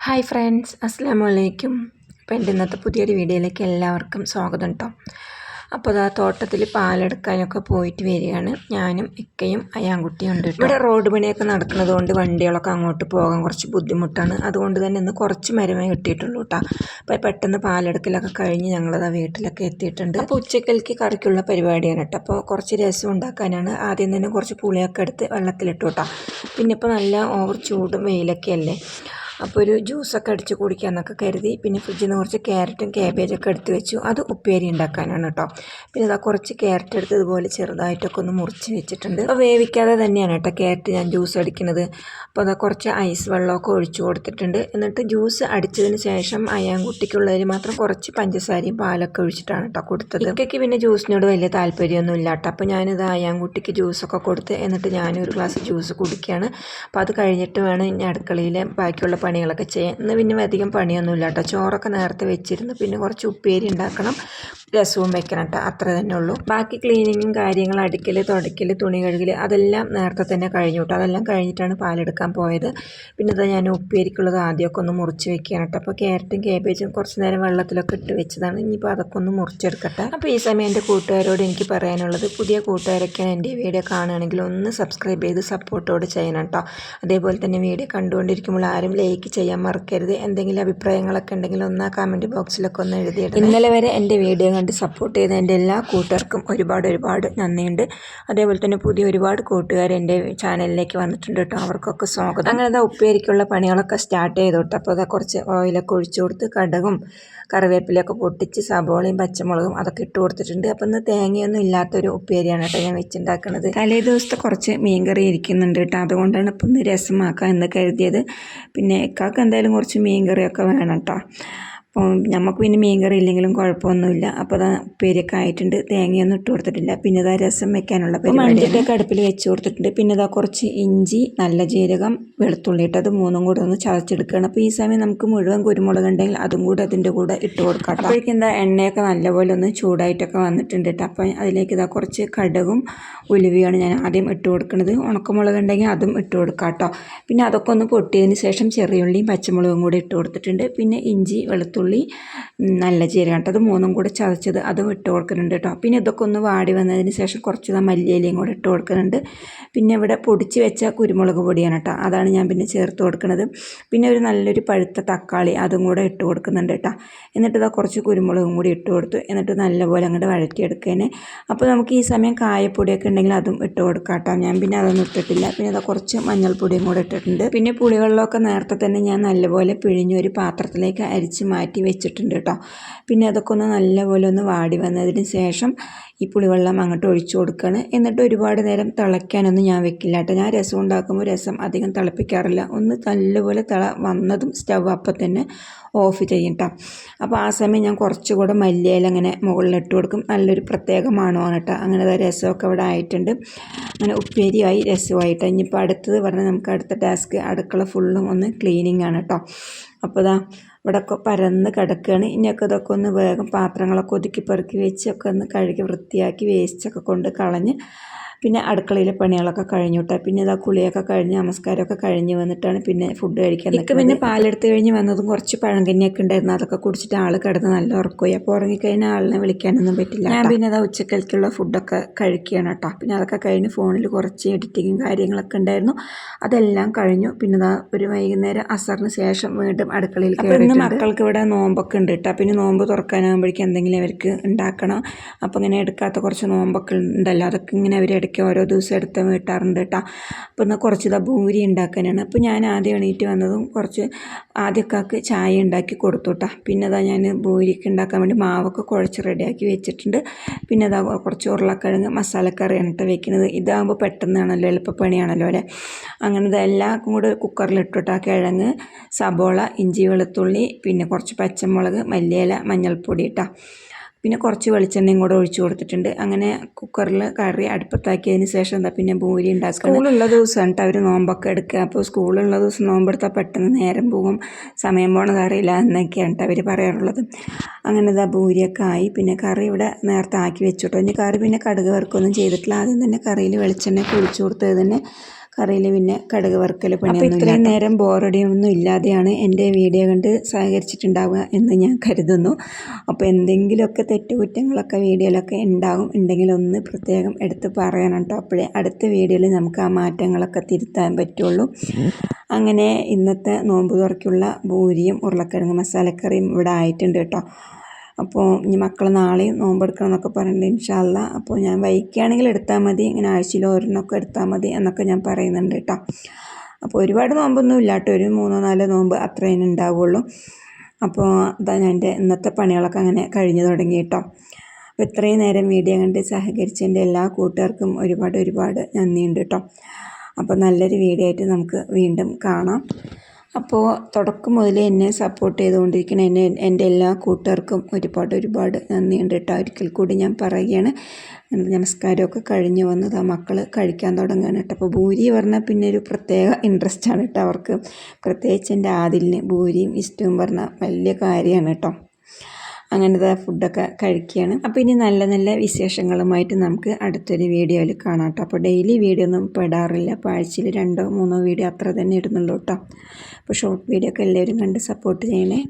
Hi friends, അസ്സലാമു അലൈക്കും. അപ്പോൾ എൻ്റെ ഇന്നത്തെ പുതിയൊരു വീഡിയോയിലേക്ക് എല്ലാവർക്കും സ്വാഗതം കേട്ടോ. അപ്പോൾ ആ തോട്ടത്തിൽ പാലെടുക്കാനൊക്കെ പോയിട്ട് വരികയാണ്. ഞാനും ഇക്കയും അയാൻകുട്ടിയും ഉണ്ട്. ഇവിടെ റോഡ് പണിയൊക്കെ നടക്കുന്നത് കൊണ്ട് വണ്ടികളൊക്കെ അങ്ങോട്ട് പോകാൻ കുറച്ച് ബുദ്ധിമുട്ടാണ്. അതുകൊണ്ട് തന്നെ ഇന്ന് കുറച്ച് മരമേ കിട്ടിയിട്ടുള്ളൂ കേട്ടോ. അപ്പോൾ പെട്ടെന്ന് പാലെടുക്കലൊക്കെ കഴിഞ്ഞ് ഞങ്ങളത് ആ വീട്ടിലൊക്കെ എത്തിയിട്ടുണ്ട്. അപ്പോൾ ഉച്ചക്കലേക്ക് കറിക്കുള്ള പരിപാടിയാണ് കേട്ടോ. അപ്പോൾ കുറച്ച് രസം ഉണ്ടാക്കാനാണ്. ആദ്യം തന്നെ കുറച്ച് പുളിയൊക്കെ എടുത്ത് വെള്ളത്തിലിട്ടു കേട്ടോ. പിന്നെ ഇപ്പോൾ നല്ല ഓവർ ചൂടും വെയിലൊക്കെ അല്ലേ, അപ്പോൾ ഒരു ജ്യൂസൊക്കെ അടിച്ച് കുടിക്കാമെന്നൊക്കെ കരുതി. പിന്നെ ഫ്രിഡ്ജിൽ നിന്ന് കുറച്ച് ക്യാരറ്റും ക്യാബേജൊക്കെ എടുത്ത് വെച്ചു. അത് ഉപ്പേരി ഉണ്ടാക്കാനാണ് കേട്ടോ. പിന്നെ ഇതാ കുറച്ച് ക്യാരറ്റ് എടുത്ത് ഇതുപോലെ ചെറുതായിട്ടൊക്കെ ഒന്ന് മുറിച്ച് വെച്ചിട്ടുണ്ട്. അപ്പോൾ വേവിക്കാതെ തന്നെയാണ് കേട്ടോ ക്യാരറ്റ് ഞാൻ ജ്യൂസ് അടിക്കുന്നത്. അപ്പോൾ അതാ കുറച്ച് ഐസ് വെള്ളമൊക്കെ ഒഴിച്ചു കൊടുത്തിട്ടുണ്ട്. എന്നിട്ട് ജ്യൂസ് അടിച്ചതിന് ശേഷം അയാൻകുട്ടിക്കുള്ളതിൽ മാത്രം കുറച്ച് പഞ്ചസാരയും പാലൊക്കെ ഒഴിച്ചിട്ടാണ് കേട്ടോ കൊടുത്തത്. ഇക്കയ്ക്ക് പിന്നെ ജ്യൂസിനോട് വലിയ താല്പര്യമൊന്നും ഇല്ല കേട്ടോ. അപ്പോൾ ഞാനിത് അയാൻകുട്ടിക്ക് ജ്യൂസൊക്കെ കൊടുത്ത് എന്നിട്ട് ഞാനൊരു ഗ്ലാസ് ജ്യൂസ് കുടിക്കുകയാണ്. അപ്പോൾ അത് കഴിഞ്ഞിട്ട് വേണം ഇനി അടുക്കളയിലെ ബാക്കിയുള്ള പണികളൊക്കെ ചെയ്യാൻ. ഇന്ന് പിന്നെ അധികം പണിയൊന്നുമില്ല കേട്ടോ. ചോറൊക്കെ നേരത്തെ വെച്ചിരുന്നു. പിന്നെ കുറച്ച് ഉപ്പേരി ഉണ്ടാക്കണം, രസവും വെക്കണം കേട്ടോ. അത്ര തന്നെ ഉള്ളൂ. ബാക്കി ക്ലീനിങ്ങും കാര്യങ്ങളും, അടിക്കൽ, തുടയ്ക്കൽ, തുണി കഴുകൽ അതെല്ലാം നേരത്തെ തന്നെ കഴിഞ്ഞു കേട്ടോ. അതെല്ലാം കഴിഞ്ഞിട്ടാണ് പാലെടുക്കാൻ പോയത്. പിന്നെ ഇതാ ഞാൻ ഉപ്പേരിക്കുള്ളത് ആദ്യമൊക്കെ ഒന്ന് മുറിച്ച് വെക്കുകയാണ് കേട്ടോ. അപ്പോൾ ക്യാരറ്റും ക്യാബേജും കുറച്ച് നേരം വെള്ളത്തിലൊക്കെ ഇട്ട് വെച്ചതാണ്. ഇനിയിപ്പോൾ അതൊക്കെ ഒന്ന് മുറിച്ചെടുക്കട്ടെ. അപ്പോൾ ഈ സമയം എൻ്റെ കൂട്ടുകാരോട് എനിക്ക് പറയാനുള്ളത്, പുതിയ കൂട്ടുകാരൊക്കെയാണ് എൻ്റെ വീഡിയോ കാണുകയാണെങ്കിൽ ഒന്ന് സബ്സ്ക്രൈബ് ചെയ്ത് സപ്പോർട്ടോട് ചെയ്യണം കേട്ടോ. അതേപോലെ തന്നെ വീഡിയോ കണ്ടുകൊണ്ടിരിക്കുമ്പോൾ ആരും ലൈക്ക് ചെയ്യാൻ മറക്കരുത്. എന്തെങ്കിലും അഭിപ്രായങ്ങളൊക്കെ ഉണ്ടെങ്കിൽ ഒന്ന് ആ കമൻറ്റ് ബോക്സിലൊക്കെ ഒന്ന് എഴുതിയിടും. ഇന്നലെ വരെ എൻ്റെ വീഡിയോ കണ്ട് സപ്പോർട്ട് ചെയ്ത എൻ്റെ എല്ലാ കൂട്ടുകാർക്കും ഒരുപാട് നന്ദിയുണ്ട്. അതേപോലെ തന്നെ പുതിയ ഒരുപാട് കൂട്ടുകാർ എൻ്റെ ചാനലിലേക്ക് വന്നിട്ടുണ്ട് കേട്ടോ. അവർക്കൊക്കെ സ്വാഗതം. അങ്ങനെ അതാ ഉപ്പേരിക്കുള്ള പണികളൊക്കെ സ്റ്റാർട്ട് ചെയ്തു കേട്ടോ. അപ്പോൾ അതാ കുറച്ച് ഓയിലൊക്കെ ഒഴിച്ചു കൊടുത്ത് കടുകും കറിവേപ്പിലൊക്കെ പൊട്ടിച്ച് സബോളയും പച്ചമുളകും അതൊക്കെ ഇട്ട് കൊടുത്തിട്ടുണ്ട്. അപ്പോൾ ഇന്ന് തേങ്ങയൊന്നും ഇല്ലാത്തൊരു ഉപ്പേരിയാണ് കേട്ടോ ഞാൻ വെച്ചുണ്ടാക്കുന്നത്. തലേ ദിവസത്തെ കുറച്ച് മീൻകറി ഇരിക്കുന്നുണ്ട് കേട്ടോ. അതുകൊണ്ടാണ് ഇപ്പോൾ ഒന്ന് രസമാക്കാം എന്ന് കരുതിയത്. പിന്നെ ഇക്കാക്ക് എന്തായാലും കുറച്ച് മീൻകറിയൊക്കെ വേണം കേട്ടോ. അപ്പോൾ നമുക്ക് പിന്നെ മീൻകറി ഇല്ലെങ്കിലും കുഴപ്പമൊന്നുമില്ല. അപ്പോൾ അതാ ഉപ്പേരിയൊക്കെ ആയിട്ടുണ്ട്. തേങ്ങയൊന്നും ഇട്ട് കൊടുത്തിട്ടില്ല. പിന്നെ ഇതാ രസം വെക്കാനുള്ള മൺചട്ടിയൊക്കെ അടുപ്പിൽ വെച്ച് കൊടുത്തിട്ടുണ്ട്. പിന്നെ ഇതാ കുറച്ച് ഇഞ്ചി, നല്ല ജീരകം, വെളുത്തുള്ളി ഇട്ട് അത് മൂന്നും കൂടെ ഒന്ന് ചതച്ചെടുക്കുകയാണ്. അപ്പോൾ ഈ സമയം നമുക്ക് മുഴുവൻ കുരുമുളക് ഉണ്ടെങ്കിൽ അതും കൂടെ അതിൻ്റെ കൂടെ ഇട്ട് കൊടുക്കാം. അപ്പോഴേക്കും എന്താ എണ്ണയൊക്കെ നല്ലപോലെ ഒന്ന് ചൂടായിട്ടൊക്കെ വന്നിട്ടുണ്ട് കേട്ടോ. അപ്പോൾ അതിലേക്ക് ഇതാ കുറച്ച് കടുകും ഉലുവയാണ് ഞാൻ ആദ്യം ഇട്ട് കൊടുക്കുന്നത്. ഉണക്കമുളക് ഉണ്ടെങ്കിൽ അതും ഇട്ട് കൊടുക്കാം കേട്ടോ. പിന്നെ അതൊക്കെ ഒന്ന് പൊട്ടിയതിന് ശേഷം ചെറിയുള്ളിയും പച്ചമുളകും കൂടി ഇട്ട് കൊടുത്തിട്ടുണ്ട്. പിന്നെ ഇഞ്ചി, വെളുത്തുള്ളി, നല്ല ജീരകം കേട്ടോ, അത് മൂന്നും കൂടെ ചതച്ചത് അതും ഇട്ട് കൊടുക്കുന്നുണ്ട് കേട്ടോ. പിന്നെ ഇതൊക്കെ ഒന്ന് വാടി വന്നതിന് ശേഷം കുറച്ച് മല്ലിയിലയും കൂടെ ഇട്ട് കൊടുക്കുന്നുണ്ട്. പിന്നെ ഇവിടെ പൊടിച്ച് വെച്ച കുരുമുളക് പൊടിയാണ് കേട്ടോ, അതാണ് ഞാൻ പിന്നെ ചേർത്ത് കൊടുക്കുന്നത്. പിന്നെ ഒരു നല്ലൊരു പഴുത്ത തക്കാളി അതും കൂടെ ഇട്ട് കൊടുക്കുന്നുണ്ട് കേട്ടോ. എന്നിട്ട് ഇതാ കുറച്ച് കുരുമുളകും കൂടി ഇട്ട് കൊടുത്തു. എന്നിട്ട് നല്ലപോലെ അങ്ങോട്ട് വഴറ്റിയെടുക്കേനെ. അപ്പോൾ നമുക്ക് ഈ സമയം കായപ്പൊടിയൊക്കെ ഉണ്ടെങ്കിൽ അതും ഇട്ട് കൊടുക്കാം കേട്ടോ. ഞാൻ പിന്നെ അതൊന്നും ഇട്ടിട്ടില്ല. പിന്നെ അതാ കുറച്ച് മഞ്ഞൾപ്പൊടിയും കൂടെ ഇട്ടിട്ടുണ്ട്. പിന്നെ പുളിവെള്ളമൊക്കെ നേരത്തെ തന്നെ ഞാൻ നല്ലപോലെ പിഴിഞ്ഞ് ഒരു പാത്രത്തിലേക്ക് അരിച്ച് മാറ്റി വെച്ചിട്ടുണ്ട് കേട്ടോ. പിന്നെ അതൊക്കെ ഒന്ന് നല്ലപോലെ ഒന്ന് വാടി വന്നതിന് ശേഷം ഈ പുളിവെള്ളം അങ്ങോട്ട് ഒഴിച്ചു കൊടുക്കുകയാണ്. എന്നിട്ട് ഒരുപാട് നേരം തിളയ്ക്കാനൊന്നും ഞാൻ വെക്കില്ല കേട്ടോ. ഞാൻ രസം ഉണ്ടാക്കുമ്പോൾ രസം അധികം തിളപ്പിക്കാറില്ല. ഒന്ന് നല്ലപോലെ വന്നതും സ്റ്റവ് അപ്പം തന്നെ ഓഫ് ചെയ്യും കേട്ടോ. അപ്പോൾ ആ സമയം ഞാൻ കുറച്ചുകൂടെ മല്ലിയില അങ്ങനെ മുകളിലിട്ട് കൊടുക്കും. നല്ലൊരു പ്രത്യേക മണമാണ് കേട്ടോ. അങ്ങനെ രസമൊക്കെ ഇവിടെ ആയിട്ടുണ്ട്. അങ്ങനെ ഉപ്പേരിയായി, രസമായിട്ട്. ഇനിയിപ്പോൾ അടുത്തത് പറഞ്ഞാൽ നമുക്ക് അടുത്ത ടാസ്ക് അടുക്കള ഫുള്ളും ഒന്ന് ക്ലീനിങ് ആണ് കേട്ടോ. അപ്പോൾ ഇവിടെയൊക്കെ പരന്ന് കിടക്കുകയാണ്. ഇനിയൊക്കെ ഇതൊക്കെ ഒന്ന് വേഗം പാത്രങ്ങളൊക്കെ ഒതുക്കി പെറുക്കി വെച്ചൊക്കെ ഒന്ന് കഴുകി വൃത്തിയാക്കി വേസ്റ്റൊക്കെ കൊണ്ട് കളഞ്ഞ് പിന്നെ അടുക്കളയിലെ പണികളൊക്കെ കഴിഞ്ഞു കേട്ടോ. പിന്നെ ഇതാ കുളിയൊക്കെ കഴിഞ്ഞ് നമസ്കാരമൊക്കെ കഴിഞ്ഞ് വന്നിട്ടാണ് പിന്നെ ഫുഡ് കഴിക്കാൻ. പിന്നെ പാലെടുത്ത് കഴിഞ്ഞ് വന്നതും കുറച്ച് പഴങ്കഞ്ഞിയൊക്കെ ഉണ്ടായിരുന്നു. അതൊക്കെ കുടിച്ചിട്ട് ആൾ കിടന്ന് നല്ല ഉറക്കമായി. അപ്പോൾ ഉറങ്ങിക്കഴിഞ്ഞാൽ ആളിനെ വിളിക്കാനൊന്നും പറ്റില്ല. ഞാൻ പിന്നെ അതാ ഉച്ചക്കൽക്കുള്ള ഫുഡൊക്കെ കഴിക്കുകയാണ് കേട്ടോ. പിന്നെ അതൊക്കെ കഴിഞ്ഞ് ഫോണിൽ കുറച്ച് എഡിറ്റിങ്ങും കാര്യങ്ങളൊക്കെ ഉണ്ടായിരുന്നു. അതെല്ലാം കഴിഞ്ഞു. പിന്നെ ഇതാ ഒരു വൈകുന്നേരം അസറിന് ശേഷം വീണ്ടും അടുക്കളയിൽ കയറി. ഇന്ന് മക്കൾക്ക് ഇവിടെ നോമ്പൊക്കെ ഉണ്ട് കേട്ടോ. പിന്നെ നോമ്പ് തുറക്കാനാകുമ്പോഴേക്കും എന്തെങ്കിലും അവർക്ക് ഉണ്ടാക്കണം. അപ്പോൾ ഇങ്ങനെ എടുക്കാത്ത കുറച്ച് നോമ്പൊക്കെ ഉണ്ടല്ലോ, അതൊക്കെ ഇങ്ങനെ അവർ ഓരോ ദിവസം എടുത്ത് വീട്ടാറുണ്ട് കേട്ടോ. അപ്പോൾ എന്നാൽ കുറച്ച് ഭൂരി ഉണ്ടാക്കാനാണ്. അപ്പോൾ ഞാൻ ആദ്യം എണീറ്റ് വന്നതും കുറച്ച് ആദ്യമൊക്കെ ചായ ഉണ്ടാക്കി കൊടുത്തു കേട്ടോ. പിന്നെ അതാ ഞാൻ ഭൂരിക്ക് ഉണ്ടാക്കാൻ വേണ്ടി മാവൊക്കെ കുഴച്ച് റെഡിയാക്കി വെച്ചിട്ടുണ്ട്. പിന്നെ അതാ കുറച്ച് ഉരുളക്കിഴങ്ങ് മസാലക്കറിയാണ് കേട്ടോ വെക്കുന്നത്. ഇതാകുമ്പോൾ പെട്ടെന്നാണല്ലോ, എളുപ്പപ്പണിയാണല്ലോ അല്ലേ. അങ്ങനെ ഇതെല്ലാം കൂടെ കുക്കറിലിട്ടിട്ട് കിഴങ്ങ്, സബോള, ഇഞ്ചി, വെളുത്തുള്ളി, പിന്നെ കുറച്ച് പച്ചമുളക്, മല്ലിയില, മഞ്ഞൾപ്പൊടി കേട്ടോ. പിന്നെ കുറച്ച് വെളിച്ചെണ്ണയും കൂടെ ഒഴിച്ചു കൊടുത്തിട്ടുണ്ട്. അങ്ങനെ കുക്കറിൽ കറി അടുപ്പത്താക്കിയതിന് ശേഷം എന്താ പിന്നെ ഭൂരി ഉണ്ടാക്കുക. സ്കൂളുള്ള ദിവസമാണ് കേട്ടോ അവർ നോമ്പൊക്കെ എടുക്കുക. അപ്പോൾ സ്കൂളുള്ള ദിവസം നോമ്പെടുത്താൽ പെട്ടെന്ന് നേരം പോകും, സമയം പോകണത് അറിയില്ല എന്നൊക്കെയാണ് കേട്ടോ അവർ പറയാറുള്ളത്. അങ്ങനെ ഇതാ ഭൂരിയൊക്കെ ആയി. പിന്നെ കറി ഇവിടെ നേരത്തെ ആക്കി വെച്ചു കേട്ടോ. ഇനി കറി പിന്നെ കടുക് വറുക്കൊന്നും ചെയ്തിട്ടില്ല. ആദ്യം തന്നെ കറിയിൽ വെളിച്ചെണ്ണയൊക്കെ ഒഴിച്ചു കൊടുത്തത് തന്നെ കറിയിൽ പിന്നെ കടുക് വറുക്കൽ പണിയൊന്നും ഇത്രയും നേരം ബോറടിയൊന്നും ഇല്ലാതെയാണ് എൻ്റെ വീഡിയോ കണ്ട് സഹകരിച്ചിട്ടുണ്ടാവുക എന്ന് ഞാൻ കരുതുന്നു. അപ്പോൾ എന്തെങ്കിലുമൊക്കെ തെറ്റുകുറ്റങ്ങളൊക്കെ വീഡിയോയിലൊക്കെ ഉണ്ടെങ്കിൽ ഒന്ന് പ്രത്യേകം എടുത്ത് പറയണം കേട്ടോ. അപ്പോഴേ അടുത്ത വീഡിയോയിൽ നമുക്ക് ആ മാറ്റങ്ങളൊക്കെ തിരുത്താൻ പറ്റുള്ളൂ. അങ്ങനെ ഇന്നത്തെ നോമ്പ് തുറക്കുള്ള പൂരിയും ഉരുളക്കിഴങ്ങ് മസാലക്കറിയും ഇവിടെ ആയിട്ടുണ്ട് കേട്ടോ. അപ്പോൾ ഇനി മക്കൾ നാളെയും നോമ്പെടുക്കണം എന്നൊക്കെ പറയുന്നുണ്ട് ഇൻഷാ അല്ലാ. അപ്പോൾ ഞാൻ വൈകിയാണെങ്കിൽ എടുത്താൽ മതി, ഇങ്ങനെ ആഴ്ചയിൽ ഒരെണ്ണമൊക്കെ എടുത്താൽ മതി എന്നൊക്കെ ഞാൻ പറയുന്നുണ്ട് കേട്ടോ. അപ്പോൾ ഒരുപാട് നോമ്പൊന്നും ഇല്ല കേട്ടോ, ഒരു 3-4 നോമ്പ് അത്രയും ഉണ്ടാവുള്ളൂ. അപ്പോൾ അതാ ഞാൻ എൻ്റെ ഇന്നത്തെ പണികളൊക്കെ അങ്ങനെ കഴിഞ്ഞു തുടങ്ങി കേട്ടോ. അപ്പോൾ ഇത്രയും നേരം വീഡിയോ കണ്ട് സഹകരിച്ച എൻ്റെ എല്ലാ കൂട്ടുകാർക്കും ഒരുപാട് നന്ദിയുണ്ട് കേട്ടോ. അപ്പോൾ നല്ലൊരു വീഡിയോ ആയിട്ട് നമുക്ക് വീണ്ടും കാണാം. അപ്പോൾ തുടക്കം മുതൽ എന്നെ സപ്പോർട്ട് ചെയ്തുകൊണ്ടിരിക്കുന്ന എൻ്റെ എല്ലാ കൂട്ടുകാർക്കും ഒരുപാട് നന്ദിയുണ്ട് കേട്ടോ. ഒരിക്കൽ കൂടി ഞാൻ പറയുകയാണ്. നമസ്കാരമൊക്കെ കഴിഞ്ഞ് വന്നത് ആ മക്കൾ കഴിക്കാൻ തുടങ്ങുകയാണ് കേട്ടോ. അപ്പോൾ ഭൂരി പറഞ്ഞാൽ പിന്നെ ഒരു പ്രത്യേക ഇൻട്രസ്റ്റാണ് കേട്ടോ അവർക്ക്. പ്രത്യേകിച്ച് എൻ്റെ ആദിലിന് ഭൂരിയും ഇഷ്ടവും പറഞ്ഞാൽ വലിയ കാര്യമാണ് കേട്ടോ. അങ്ങനത്തെ ഫുഡൊക്കെ കഴിക്കുകയാണ്. അപ്പോൾ ഇനി നല്ല വിശേഷങ്ങളുമായിട്ട് നമുക്ക് അടുത്തൊരു വീഡിയോയിൽ കാണാം കേട്ടോ. അപ്പോൾ ഡെയിലി വീഡിയോ ഒന്നും പെടാറില്ല. അപ്പോൾ ആഴ്ചയിൽ 2-3 വീഡിയോ അത്ര തന്നെ ഇടുന്നുള്ളൂ കേട്ടോ. അപ്പോൾ ഷോർട്ട് വീഡിയോ ഒക്കെ എല്ലാവരും കണ്ട് സപ്പോർട്ട് ചെയ്യണേ.